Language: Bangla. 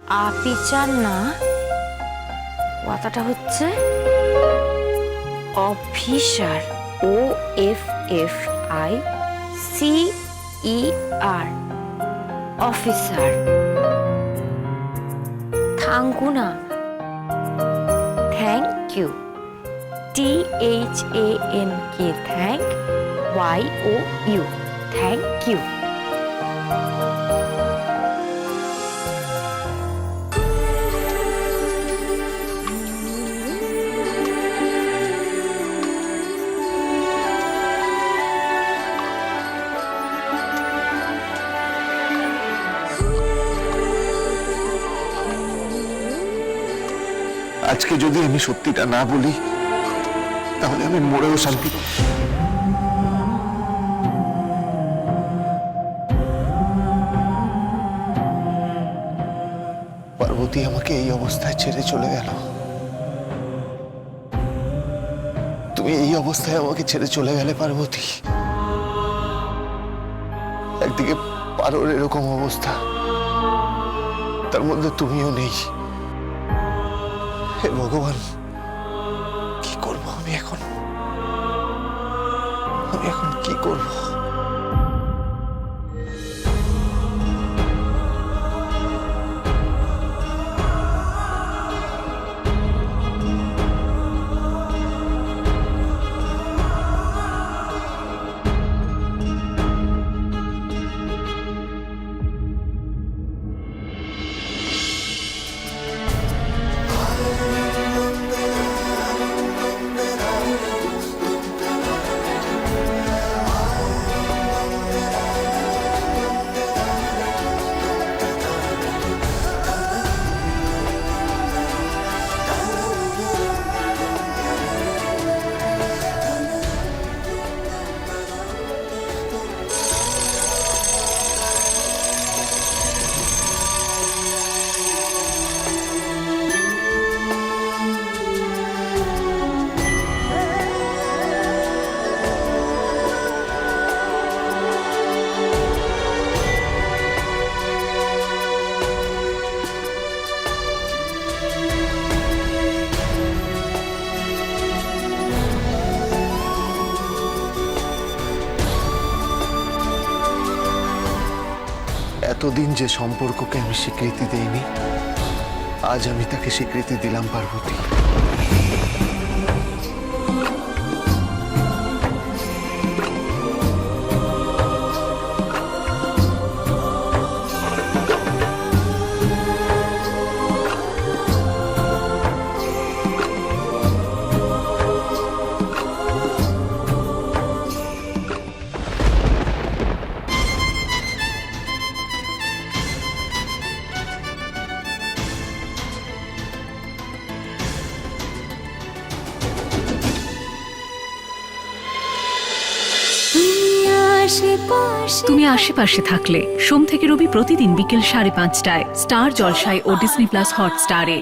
আপিচার না, কথাটা হচ্ছে অফিসার। OFFICER, officer. থাঙ্কুনা, thank you. THANK, thank. YOU, thank you. আজকে যদি আমি সত্যিটা না বলি তাহলে আমি মরেও শান্তি পাবো। পার্বতী আমাকে এই অবস্থায় ছেড়ে চলে গেল। তুমি এই অবস্থায় আমাকে ছেড়ে চলে গেলে পার্বতী। একদিকে পারোর এরকম অবস্থা, তার মধ্যে তুমিও নেই। হে ভগবান, কি করব আমি এখন? আমি এখন কি করব? এতদিন যে সম্পর্ককে আমি স্বীকৃতি দেইনি, আজ আমি তাকে স্বীকৃতি দিলাম পার্বতী। তুমি আশেপাশে থাকলে সোম থেকে রবি প্রতিদিন বিকেল 5:30টায় স্টার জলসায় ও ডিজনি প্লাস হটস্টারে।